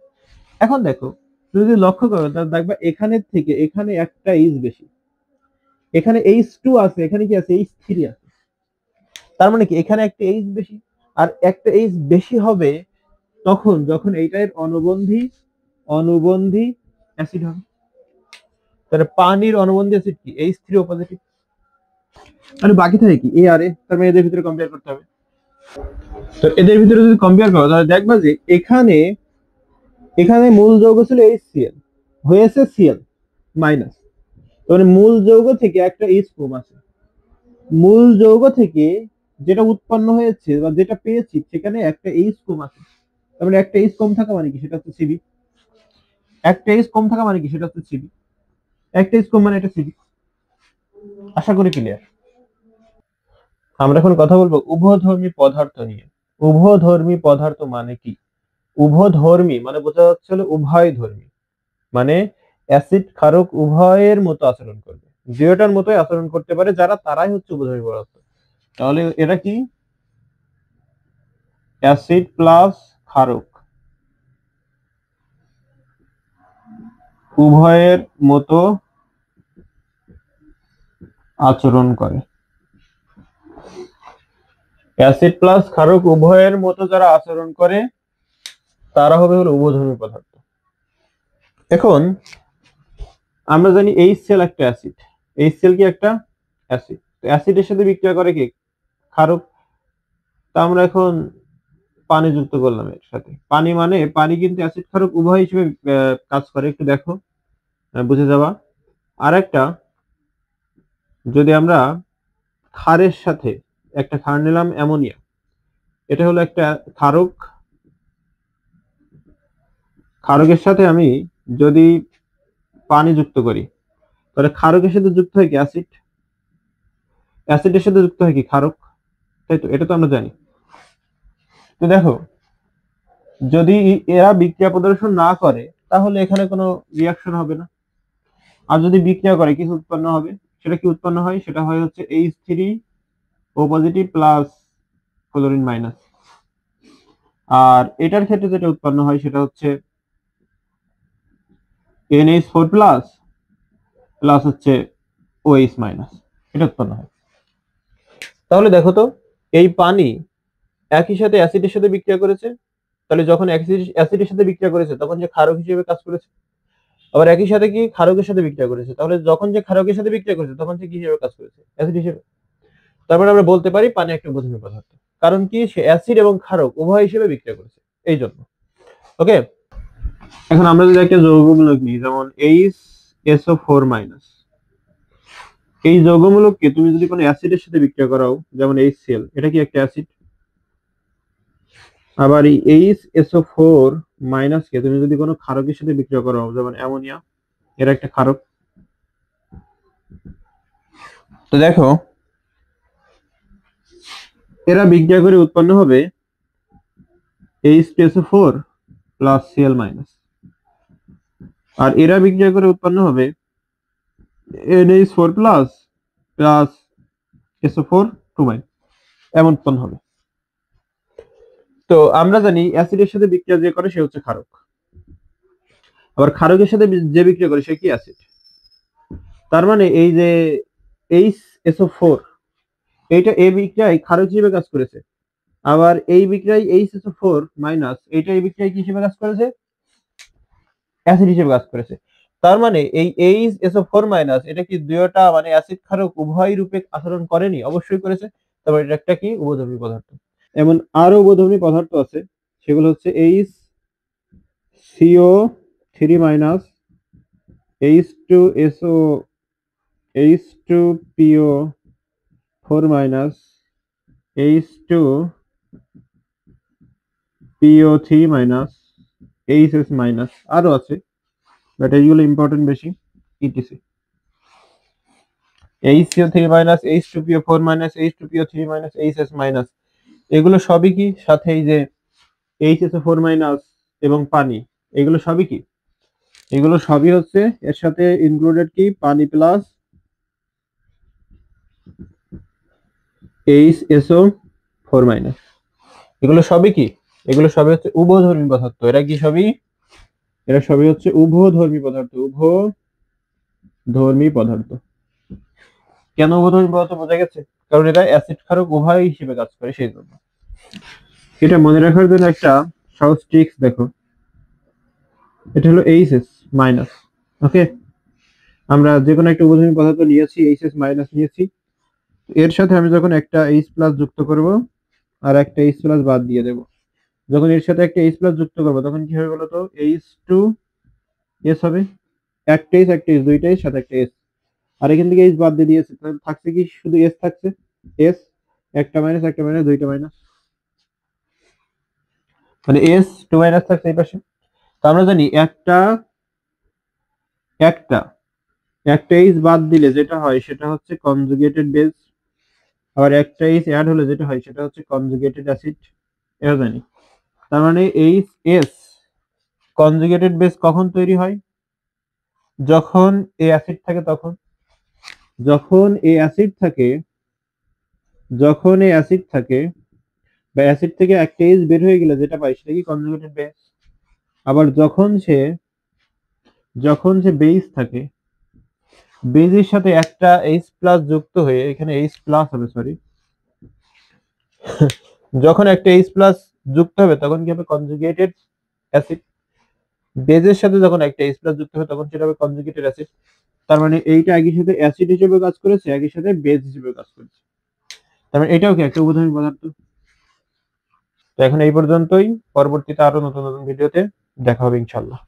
S1: এখন দেখো, তুমি যদি লক্ষ্য করো তাহলে দেখবা এখানে থেকে এখানে একটা H বেশি, এখানে H2 আছে, এখানে কি আছে, H3 আছে। তার মানে কি এখানে একটা H বেশি, আর একটা H বেশি হবে তখন যখন এইটার অনুবন্ধী অনুবন্ধী অ্যাসিড হবে। তাহলে পানির অনুবন্ধী অ্যাসিড কি, H3 ও পজিটিভ। মানে বাকি থাকে কি, এ আর এ, তার মানে এদের ভিতরে কম্পেয়ার করতে হবে। তো এদের ভিতরে যদি কম্পেয়ার করো, তাহলে দেখবা যে এখানে এখানে মূল যৌগ ছিল HCl, হয়েছে Cl মাইনাস, মানে মূল যৌগ থেকে একটা H কম আছে। মূল যৌগ থেকে যেটা উৎপন্ন হয়েছে বা যেটা পেয়েছি সেখানে একটা H কম আছে, তার মানে একটা H কম থাকা মানে কি, সেটা হচ্ছে সিবি। একটা H কম থাকা মানে কি, সেটা হচ্ছে সিবি। একটা H কম মানে এটা সিবি। আশা করি ক্লিয়ার। আমরা এখন কথা বলবো উভধর্মী পদার্থ নিয়ে। উভধর্মী পদার্থ মানে কি? উভধর্মী মানে বোঝা যাচ্ছে হলো উভয় ধর্মী, মানে অ্যাসিড ক্ষারক উভয়ের মতো আচরণ করবে, দুইটার মতোই আচরণ করতে পারে যারা, তারাই হচ্ছে উভধর্মী পদার্থ। তাহলে এটা কি, অ্যাসিড প্লাস ক্ষারক উভয়ের মতো আচরণ করে। অ্যাসিড প্লাস ক্ষারক উভয়ের মতো যারা আচরণ করে তারা হবে হলো উভধর্মী পদার্থ। এখন আমরা জানি HCl একটা অ্যাসিড, HCl কি একটা অ্যাসিড, অ্যাসিডের সাথে বিক্রিয়া করে কি, ক্ষারক। তা আমরা এখন পানি যুক্ত করলাম এর সাথে, পানি মানে পানি কিন্তু অ্যাসিড ক্ষারক উভয় হিসেবে কাজ করে, একটু দেখো বুঝে যাওয়া। আর একটা, যদি আমরা ক্ষারের সাথে একটা ক্ষার নিলাম অ্যামোনিয়া, এটা হলো একটা ক্ষারক, ক্ষারকের সাথে আমি যদি পানি যুক্ত করি, তাহলে ক্ষারকের সাথে যুক্ত হয় কি অ্যাসিড, অ্যাসিডের সাথে যুক্ত হয় কি ক্ষারক, তাই তো, এটা তো আমরা জানি। তো দেখো, যদি এরা বিক্রিয়া প্রদর্শন না করে তাহলে এখানে কোনো রিয়াকশন হবে না, আর যদি বিক্রিয়া করে কিছু উৎপন্ন হবে। সেটা কি উৎপন্ন হয়, সেটা হয় হচ্ছে H3 ও পজিটিভ প্লাস ক্লোরিন মাইনাস। আর এটার ক্ষেত্রে যেটা উৎপন্ন হয় সেটা হচ্ছে NH4 প্লাস প্লাস হচ্ছে OH মাইনাস, এটা উৎপন্ন হয়। তাহলে দেখো তো, এই পানি একই সাথে অ্যাসিডের সাথে বিক্রিয়া করেছে, তাহলে যখন অ্যাসিডের সাথে বিক্রিয়া করেছে তখন যে ক্ষারক হিসেবে কাজ করেছে। আবার একই সাথে কি ক্ষারকের সাথে বিক্রিয়া করেছে, তাহলে যখন যে ক্ষারকের সাথে বিক্রিয়া করেছে তখন সে কি হিসেবে কাজ করেছে, অ্যাসিড হিসেবে। তারপরে আমরা বলতে পারি পানি একটা উভধর্মী পদার্থ, কারণ কি সে অ্যাসিড এবং ক্ষারক উভয় হিসেবে বিক্রিয়া করেছে, এই জন্য। ওকে, এখন আমরা যদি একটা যৌগমূলক নিই, যেমন HSO4 মাইনাস, এই যৌগমূলককে তুমি যদি কোনো অ্যাসিডের সাথে বিক্রিয়া করাও, যেমন HCl, এটা কি একটা অ্যাসিড। আবার এই HSO4 মাইনাস কে তুমি যদি কোনো ক্ষারকের সাথে বিক্রিয়া করাও, যেমন অ্যামোনিয়া, এরা একটা ক্ষারক। তো দেখো, এরা বিক্রিয়া করে উৎপন্ন হবে H2SO4 প্লাস Cl মাইনাস, আর এরা বিক্রিয়া করে উৎপন্ন হবে NH4 প্লাস প্লাস SO4 2 এমন উৎপন্ন হবে। তো আমরা জানি অ্যাসিডের সাথে বিক্রিয়া যে করে সে হচ্ছে ক্ষারক। আবার ক্ষারকের সাথে যে বিক্রিয়া করে সে কি অ্যাসিড। তার মানে এই যে HSO4 এইটা এই বিক্রিয়ায় ক্ষারক হিসেবে কাজ করেছে, আবার এই বিক্রিয়ায় HSO4 মাইনাস এইটা এই বিক্রিয়ায় কি হিসেবে কাজ করেছে, অ্যাসিড হিসেবে কাজ করেছে। তার মানে এই HSO4 মাইনাস এটা কি দুইটা মানে অ্যাসিড ক্ষারক উভয় রূপে আচরণ করেনি? অবশ্যই করেছে। তবে এটা একটা কি উভধর্মী পদার্থ। এমন আরো উভধর্মী পদার্থ আছে, সেগুলো হচ্ছে HCO3 minus H2SO H2PO4 minus H2PO3 minus HS minus আরো আছে, বাট এইগুলো ইম্পর্টেন্ট বেশি। Etc HCO3 minus H2PO4 minus H2PO3 minus HS minus এগুলো সবই কি সাথে এই যে HSO4 মাইনাস এবং পানি, এগুলো সবই কি, এগুলো সবই হচ্ছে এর সাথে ইনক্লুডেড কি পানি প্লাস HSO4 মাইনাস, এগুলো সবই কি, এগুলো সবই হচ্ছে উভধর্মী পদার্থ। এরা কি সবই, এরা সবই হচ্ছে উভধর্মী পদার্থ, উভধর্মী পদার্থ। কেন উভধর্মী পদার্থ বোঝা গেছে? কারণ এরা অ্যাসিড ক্ষারক উভয় হিসেবে কাজ করে, সেই জন্য। এটা মনে রাখার জন্য একটা সহজ ট্রিক্স দেখো, এটা হলো এইচএস মাইনাস। ওকে, আমরা যে কোনো একটা উভধর্মী পদার্থ নিয়েছি, এইচএস মাইনাস নিয়েছি, এর সাথে আমি যখন একটা এইচ প্লাস যুক্ত করব আর একটা এইচ প্লাস বাদ দিয়ে দেব, যখন এর সাথে একটা এইচ প্লাস যুক্ত করবো তখন কি হবে বলতো, H2S হবে, একটা এইচ দুইটাই সাথে একটা এস, আর এখান থেকে এইচ বাদ দিয়ে দিয়েছে, তাহলে থাকছে কি শুধু এস থাকছে, এস একটা মাইনাস দুইটা মাইনাস, মানে এস টু মাইনাস থাকছে এই পাশে। তো আমরা জানি একটা একটা একটা এইচ বাদ দিলে যেটা হয় সেটা হচ্ছে কনজুগেটেড বেস, আবার একটা এইচ অ্যাড হলে যেটা হয় সেটা হচ্ছে কনজুগেটেড অ্যাসিড, এটা জানি। তার মানে এইচ এস কনজুগেটেড বেস কখন তৈরি হয়, যখন এ অ্যাসিড থাকে, তখন যখন এ অ্যাসিড থাকে, যখন এই অ্যাসিড থাকে বা অ্যাসিড থেকে একটা এইচ বের হয়ে গেলে যেটা পাই সেটা কি কনজুগেটেড বেস। আবার যখন সে বেস থাকে, বেজের সাথে একটা এইচ প্লাস যুক্ত হয়ে, এখানে এইচ প্লাস হবে সরি, যখন একটা এইচ প্লাস যুক্ত হবে তখন কি হবে, কনজুগেটেড অ্যাসিড। বেজের সাথে যখন একটা এইচ প্লাস যুক্ত হবে তখন সেটা হবে কনজুগেটেড অ্যাসিড। তার মানে এইটা একই সাথে অ্যাসিড হিসেবে কাজ করেছে, একই সাথে বেজ হিসেবে কাজ করেছে, তার মানে এটাও কি একটা উভধর্মী পদার্থ। তো এখন এই পর্যন্তই, পরবর্তীতে আরো নতুন নতুন ভিডিওতে দেখা হবে ইনশাল্লাহ।